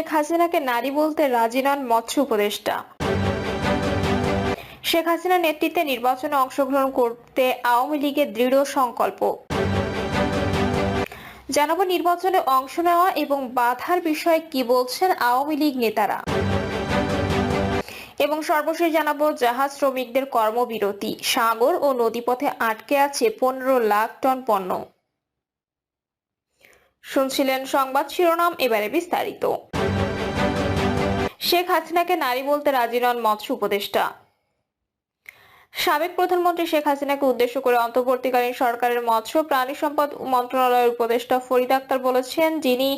শেখ হাসিনাকে নারী বলতে রাজি নন মৎস্য উপদেষ্টা। শেখ হাসিনার নেতৃত্বে নির্বাচনে অংশগ্রহণ করতে আওয়ামী লীগের দৃঢ় সংকল্প। জানাবো নির্বাচনে অংশ নেওয়া এবং বাধার বিষয়ে কি বলছেন আওয়ামী লীগ নেতারা। এবং সর্বশেষ জানাবো জাহাজ শ্রমিকদের কর্মবিরতি, সাগর ও নদীপথে আটকে আছে 15 লাখ টন পণ্য। শুনছিলেন সংবাদ শিরোনাম, এবারে বিস্তারিত। শেখ হাসিনাকে নারী বলতে রাজি নন মৎস্য উপদেষ্টা। সাবেক প্রধানমন্ত্রী শেখ হাসিনাকে উদ্দেশ্য করে অন্তর্বর্তীকালীন সরকারের মৎস্য প্রাণী সম্পদ মন্ত্রণালয়ের উপদেষ্টা ফরিদ আক্তার বলেছেন, যিনি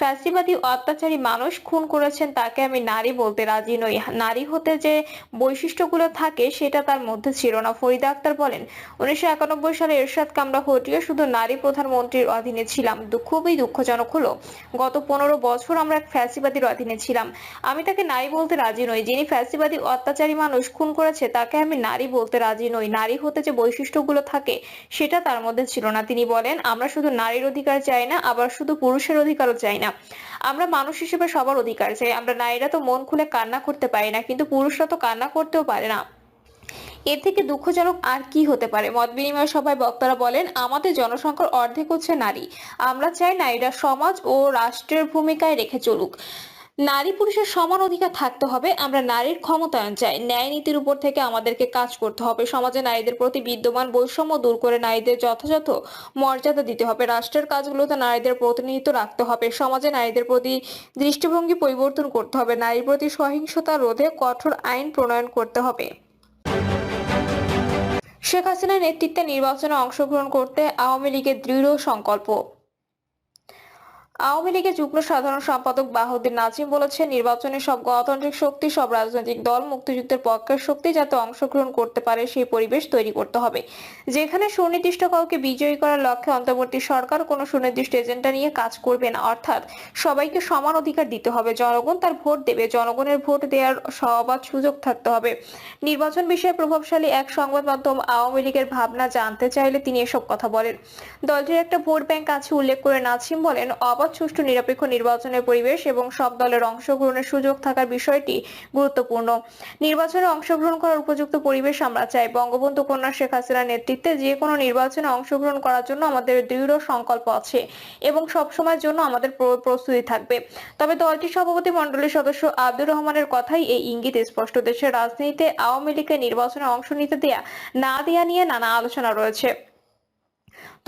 ফ্যাসিবাদী অত্যাচারী মানুষ খুন করেছেন তাকে আমি নারী বলতে রাজি নই। নারী হতে যে বৈশিষ্ট্যগুলো থাকে সেটা তার মধ্যে ছিল না। ফরিদ আক্তার বলেন, 1991 সালে এরশাদ কামরা হটিয়ে শুধু নারী প্রধানমন্ত্রীর অধীনে ছিলাম। খুবই দুঃখজনক হলো গত 15 বছর আমরা এক ফ্যাসিবাদীর অধীনে ছিলাম। আমি তাকে নারী বলতে রাজি নই। যিনি ফ্যাসিবাদী অত্যাচারী মানুষ খুন করেছে তাকে আমি নারী বলতে রাজি নই। নারী হতে যে বৈশিষ্ট্যগুলো থাকে সেটা তার মধ্যে ছিল না। তিনি বলেন, আমরা শুধু নারীর অধিকার চাই না, আবার শুধু পুরুষের অধিকারও চাই না। আমরা মানুষ হিসেবে সবার অধিকার চাই। আমরা নারীরা তো মন খুলে কান্না করতে পারি না, কিন্তু পুরুষরা তো কান্না করতেও পারে না। এর থেকে দুঃখজনক আর কি হতে পারে? মত বিনিময় সভায় বক্তারা বলেন, আমাদের জনসংখ্যার অর্ধেক হচ্ছে নারী। আমরা চাই নারীরা সমাজ ও রাষ্ট্রের ভূমিকায় রেখে চলুক। নারী পুরুষের সমান অধিকার থাকতে হবে। আমরা নারীর ক্ষমতায়ন চাই। ন্যায় নীতির উপর থেকে আমাদেরকে কাজ করতে হবে। সমাজে নারীদের প্রতি বিদ্যমান বৈষম্য দূর করে নারীদের যথাযথ মর্যাদা দিতে হবে। রাষ্ট্রের কাজগুলোতে নারীদের প্রতিনিধিত্ব রাখতে হবে। সমাজে নারীদের প্রতি দৃষ্টিভঙ্গি পরিবর্তন করতে হবে। নারীর প্রতি সহিংসতা রোধে কঠোর আইন প্রণয়ন করতে হবে। শেখ হাসিনার নেতৃত্বে নির্বাচনে অংশগ্রহণ করতে আওয়ামী লীগের দৃঢ় সংকল্প। আওয়ামী লীগের যুগ্ম সাধারণ সম্পাদক বাহাউদ্দিন নাজিম বলেছেন, নির্বাচনে সব গণতান্ত্রিক শক্তি, সব রাজনৈতিক দল, মুক্তিযুদ্ধের পক্ষের শক্তি যাতে অংশগ্রহণ করতে পারে সেই পরিবেশ তৈরি করতে হবে। যেখানে সুনির্দিষ্ট কাউকে বিজয়ী করার লক্ষ্যে অন্তর্বর্তী সরকার কোনো সুনির্দিষ্ট এজেন্ডা নিয়ে কাজ করবে না। অর্থাৎ সবাইকে সমান অধিকার দিতে হবে। জনগণ তার ভোট দেবে। জনগণের ভোট দেওয়ার সবার সুযোগ থাকতে হবে। নির্বাচন বিষয়ে প্রভাবশালী এক সংবাদ মাধ্যম আওয়ামী লীগের ভাবনা জানতে চাইলে তিনি এসব কথা বলেন। দলটির একটা ভোট ব্যাংক আছে উল্লেখ করে নাজিম বলেন, সুষ্ঠু নিরপেক্ষ নির্বাচনের পরিবেশ এবং সব দলের অংশগ্রহণের সুযোগ থাকার বিষয়টি গুরুত্বপূর্ণ। নির্বাচনে অংশগ্রহণ করার উপযুক্ত পরিবেশ আমরা চাই। বঙ্গবন্ধু কন্যা শেখ হাসিনার নেতৃত্বে যে কোনো নির্বাচনে অংশগ্রহণ করার জন্য আমাদের দৃঢ় সংকল্প আছে এবং সবসময়ের জন্য আমাদের প্রস্তুতি থাকবে। তবে দলটির সভাপতি মণ্ডলীর সদস্য আব্দুর রহমানের কথাই এই ইঙ্গিত স্পষ্ট। দেশের রাজনীতিতে আওয়ামী লীগের নির্বাচনে অংশ নিতে দেয়া না দেয়া নিয়ে নানা আলোচনা রয়েছে।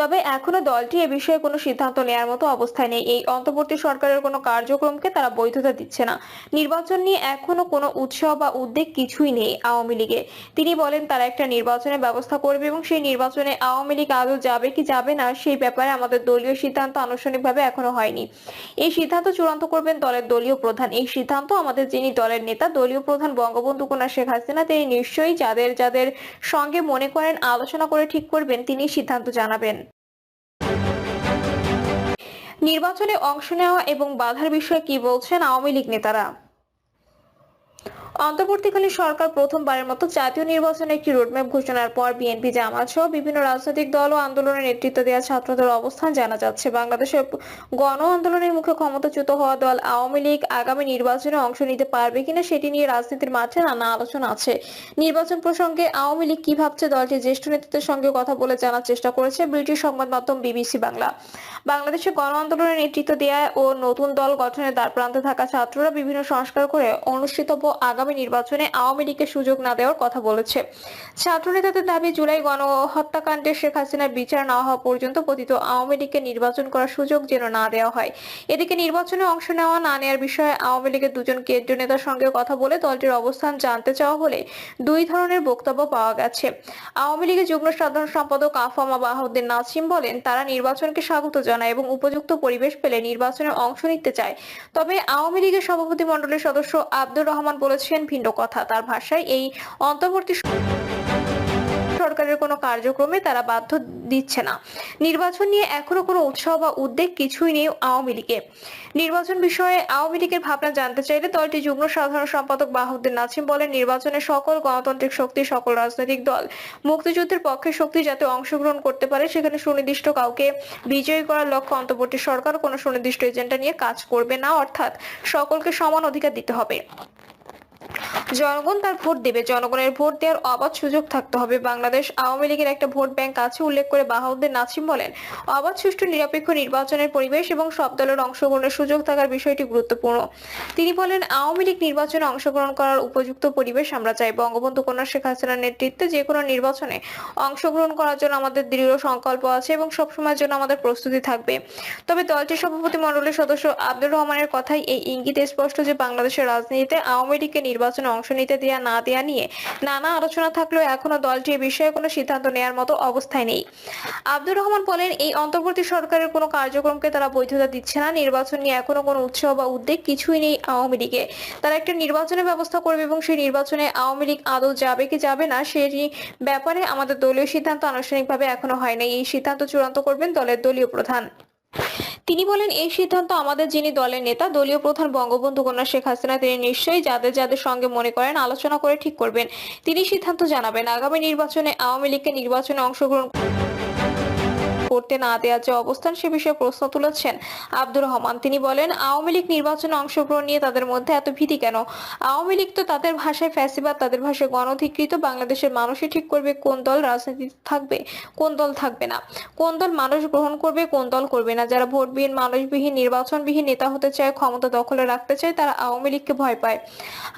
তবে এখনো দলটি এ বিষয়ে কোনো সিদ্ধান্ত নেয়ার মতো অবস্থায় নেই। এই অন্তর্বর্তী সরকারের কোনো কার্যক্রমকে তারা বৈধতা দিচ্ছে না। নির্বাচন নিয়ে এখনো কোনো উৎসাহ বা উদ্বেগ কিছুই নেই আওয়ামী লীগে। তিনি বলেন, তারা একটা নির্বাচনের ব্যবস্থা করবে এবং সেই নির্বাচনে আওয়ামী লীগ আদৌ যাবে কি যাবে না সেই ব্যাপারে আমাদের দলীয় সিদ্ধান্ত আনুষ্ঠানিকভাবে এখনো হয়নি। এই সিদ্ধান্ত চূড়ান্ত করবেন দলের দলীয় প্রধান। এই সিদ্ধান্ত আমাদের যিনি দলের নেতা, দলীয় প্রধান বঙ্গবন্ধু কন্যা শেখ হাসিনা, তিনি নিশ্চয়ই যাদের যাদের সঙ্গে মনে করেন আলোচনা করে ঠিক করবেন, তিনি সিদ্ধান্ত জানাবেন। নির্বাচনে অংশ নেওয়া এবং বাধার বিষয়ে কি বলছেন আওয়ামী লীগ নেতারা। অন্তর্বর্তীকালীন সরকার প্রথমবারের মতো জাতীয় নির্বাচনে একটি রোডম্যাপ ঘোষণার পর বিএনপি, জামাত সহ বিভিন্ন রাজনৈতিক দল ও আন্দোলনের নেতৃত্ব দেওয়া ছাত্রদের অবস্থান জানা যাচ্ছে। বাংলাদেশের গণ আন্দোলনের মুখে ক্ষমতাচ্যুত হওয়া দল আওয়ামী লীগ আগামী নির্বাচনে অংশ নিতে পারবে কিনা সেটি নিয়ে রাজনীতির মাঠে নানা আলোচনা আছে। নির্বাচন প্রসঙ্গে আওয়ামী লীগ কি ভাবছে দলটির জ্যেষ্ঠ নেতৃত্বের সঙ্গে কথা বলে জানার চেষ্টা করেছে ব্রিটিশ সংবাদ মাধ্যম বিবিসি বাংলা। বাংলাদেশে গণ আন্দোলনের নেতৃত্ব দেয়া ও নতুন দল গঠনের দ্বারপ্রান্তে থাকা ছাত্ররা বিভিন্ন সংস্কার করে অনুষ্ঠিতব্য আগামী নির্বাচনে আওয়ামী লীগকে সুযোগ না দেওয়ার কথা বলেছে। ছাত্র নেতাদের দাবি, জুলাই গণহত্যাকাণ্ডে শেখ হাসিনার বিচার না হওয়া পর্যন্ত পতিত আওয়ামী লীগকে নির্বাচন করার সুযোগ যেন না দেওয়া হয়। এদিকে নির্বাচনে অংশ নেওয়া না নেওয়ার বিষয়ে আওয়ামী লীগের দুজন কেন্দ্রীয় নেতার সঙ্গে কথা বলে দলটির অবস্থান জানতে চাওয়া হলে দুই ধরনের বক্তব্য পাওয়া গেছে। আওয়ামী লীগের যুগ্ম সাধারণ সম্পাদক আফামা বাহাউদ্দিন নাজিম বলেন, তারা নির্বাচনকে স্বাগত জানায় এবং উপযুক্ত পরিবেশ পেলে নির্বাচনে অংশ নিতে চায়। তবে আওয়ামী লীগের সভাপতি মণ্ডলীর সদস্য আব্দুর রহমান বলেছেন ভিন্ন কথা। তার ভাষায়, এই অন্তর্বর্তী সরকারের কোনো কার্যক্রমে তারা বাধ্য দিচ্ছে না। নির্বাচন নিয়ে এখনো কোনো উৎসাহ বা উদ্বেগ কিছুই নেই আওয়ামী লীগে। নির্বাচন বিষয়ে আওয়ামী লীগের ভাবনা জানতে চাইলে দলটির যুগ্ম সাধারণ সম্পাদক বাহাউদ্দিন নাছিম বলেন, নির্বাচনে সকল গণতান্ত্রিক শক্তি, সকল রাজনৈতিক দল, মুক্তিযুদ্ধের পক্ষের শক্তি যাতে অংশগ্রহণ করতে পারে, সেখানে সুনির্দিষ্ট কাউকে বিজয়ী করার লক্ষ্যে অন্তর্বর্তী সরকার কোনো সুনির্দিষ্ট এজেন্ডা নিয়ে কাজ করবে না, অর্থাৎ সকলকে সমান অধিকার দিতে হবে। জনগণ তার ভোট দেবে, জনগণের ভোট দেওয়ার অবাধ সুযোগ থাকতে হবে। বাংলাদেশ আওয়ামী লীগের একটা ভোট ব্যাংক আছে উল্লেখ করে বাহাউদ্দিন নাছিম বলেন, অবাধ, সুষ্ঠু, নিরপেক্ষ নির্বাচনের পরিবেশ এবং সব দলের অংশগ্রহণের সুযোগ থাকার বিষয়টি গুরুত্বপূর্ণ। তিনি বলেন, আওয়ামী লীগ নির্বাচনে অংশগ্রহণ করার উপযুক্ত পরিবেশ আমরা চাই। বঙ্গবন্ধু কন্যা শেখ হাসিনার নেতৃত্বে যে কোনো নির্বাচনে অংশগ্রহণ করার জন্য আমাদের দৃঢ় সংকল্প আছে এবং সবসময়ের জন্য আমাদের প্রস্তুতি থাকবে। তবে দলটির সভাপতি মণ্ডলীর সদস্য আব্দুর রহমানের কথাই এই ইঙ্গিত স্পষ্ট যে বাংলাদেশের রাজনীতিতে আওয়ামী লীগকে নির্বাচনে অংশ নিতে দেয়া না দেয়া নিয়ে নানা আলোচনা থাকলেও এখনো দলটি এ বিষয়ে কোনো সিদ্ধান্ত নেয়ার মতো অবস্থায় নেই। আব্দুর রহমান বলেন, এই অন্তর্বর্তী সরকারের কোনো কার্যক্রমকে তারা বৈধতা দিচ্ছে না। নির্বাচন নিয়ে এখনো কোনো উৎসাহ বা উদ্বেগ কিছুই নেই আওয়ামী লীগে। তারা একটা নির্বাচনের ব্যবস্থা করবে এবং সেই নির্বাচনে আওয়ামী লীগ আদৌ যাবে কি যাবে না সেই ব্যাপারে আমাদের দলীয় সিদ্ধান্ত আনুষ্ঠানিকভাবে এখনো হয় নাই। এই সিদ্ধান্ত চূড়ান্ত করবেন দলের দলীয় প্রধান। তিনি বলেন, এই সিদ্ধান্ত আমাদের যিনি দলের নেতা, দলীয় প্রধান বঙ্গবন্ধু কন্যা শেখ হাসিনা, তিনি নিশ্চয়ই যাদের যাদের সঙ্গে মনে করেন আলোচনা করে ঠিক করবেন। তিনি সিদ্ধান্ত জানাবেন। আগামী নির্বাচনে আওয়ামী লীগকে নির্বাচনে অংশগ্রহণ করতে না দেওয়ার যে অবস্থান, সে বিষয়ে প্রশ্ন তুলেছেন আব্দুর রহমান। তিনি বলেন, আওয়ামী লীগ নির্বাচনে অংশগ্রহণ নিয়ে তাদের মধ্যে এত ভীতি কেন? আওয়ামী লীগ তো তাদের ভাষায় ফ্যাসিবাদ, তাদের ভাষায় গণধিকৃত। বাংলাদেশের মানুষই ঠিক করবে কোন দল রাজনীতি থাকবে, কোন দল থাকবে না, কোন দল মানুষ গ্রহণ করবে, কোন দল করবে না। যারা ভোটবিহীন, মানুষবিহীন, নির্বাচনবিহীন নেতা হতে চায়, ক্ষমতা দখলে রাখতে চায়, তারা আওয়ামী লীগকে ভয় পায়।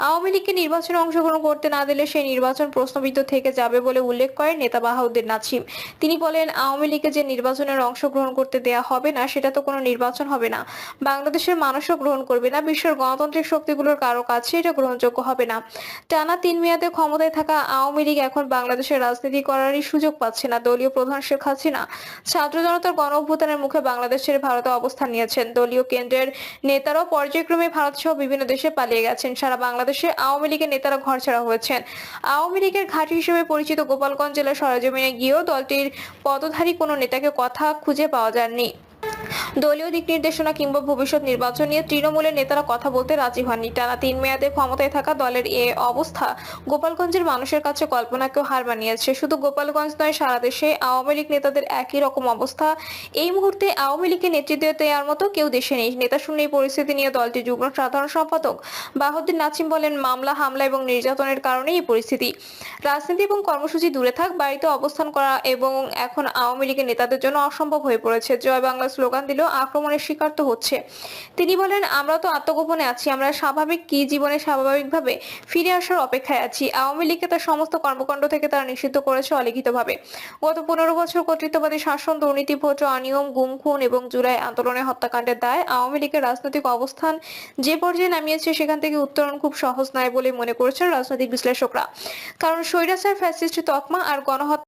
আওয়ামী লীগকে নির্বাচনে অংশগ্রহণ করতে না দিলে সেই নির্বাচন প্রশ্নবিদ্ধ থেকে যাবে বলে উল্লেখ করেন নেতা বাহাউদ্দিন নাছিম। তিনি বলেন, আওয়ামী লীগকে যে নির্বাচনের অংশগ্রহণ করতে দেয়া হবে না, সেটা তো কোনো নির্বাচন হবে না। বাংলাদেশের মানুষও গ্রহণ করবে না। বিশ্বের গণতান্ত্রিক শক্তিগুলোর কারো কাছে এটা গ্রহণযোগ্য হবে না। টানা 3 মেয়াদে ক্ষমতায় থাকা আওয়ামী লীগ এখন বাংলাদেশের রাজনীতি করারই সুযোগ পাচ্ছে না। দলীয় প্রধান শেখ হাসিনা ছাত্র জনতার গণ অভ্যুত্থানের মুখে বাংলাদেশ ছেড়ে ভারতে অবস্থান নিয়েছেন। দলীয় কেন্দ্রের নেতারাও পর্যায়ক্রমে ভারত সহ বিভিন্ন দেশে পালিয়ে গেছেন। সারা বাংলাদেশে আওয়ামী লীগের নেতারা ঘরছাড়া হয়েছেন। আওয়ামী লীগের ঘাঁটি হিসেবে পরিচিত গোপালগঞ্জ জেলার সরেজমিনে গিয়েও দলটির পদধারী কোনো নেতাকে কথা খুঁজে পাওয়া যায়নি। দলীয় দিক নির্দেশনা কিংবা ভবিষ্যৎ নির্বাচন নিয়ে তৃণমূলের নেতারা কথা বলতে রাজি হননি। টানা 3 মেয়াদে ক্ষমতায় থাকা দলের এ অবস্থা গোপালগঞ্জের মানুষের কাছে কল্পনাকেও হার মানিয়েছে। শুধু গোপালগঞ্জ নয়, সারা দেশে আওয়ামী লীগ নেতাদের একই রকম অবস্থা। এই মুহূর্তে আওয়ামী লীগকে নেতৃত্ব দেওয়ার মতো কেউ দেশে নেই। নেতা শূন্য এই পরিস্থিতি নিয়ে দলটির যুগ্ম সাধারণ সম্পাদক বাহাউদ্দিন নাছিম বলেন, মামলা, হামলা এবং নির্যাতনের কারণে এই পরিস্থিতি। রাজনীতি এবং কর্মসূচি দূরে থাক, বাড়িতে অবস্থান করা এবং এখন আওয়ামী লীগের নেতাদের জন্য অসম্ভব হয়ে পড়েছে। জয় বাংলা স্লোগান দিলেও আক্রমণের শিকার তো হচ্ছে। তিনি বলেন, আমরা তো আত্মগোপনে আছি। আমরা স্বাভাবিক কি জীবনে স্বাভাবিকভাবে ফিরে আসার অপেক্ষায় আছি। আওয়ামী লীগকে তার সমস্ত কর্মকাণ্ড থেকে তারা নিষিদ্ধ করেছে অলিখিতভাবে। গত 15 বছর কর্তৃত্ববাদী শাসন, দুর্নীতি, ভোট অনিয়ম, গুম, খুন এবং জুলাই আন্দোলনের হত্যাকাণ্ডের দায় আওয়ামী লীগের রাজনৈতিক অবস্থান যে পর্যায়ে নামিয়েছে, সেখান থেকে উত্তরণ খুব সহজ নয় বলে মনে করছেন রাজনৈতিক বিশ্লেষকরা। কারণ স্বৈরাচার, ফ্যাসিস্ট তকমা আর গণহত্যা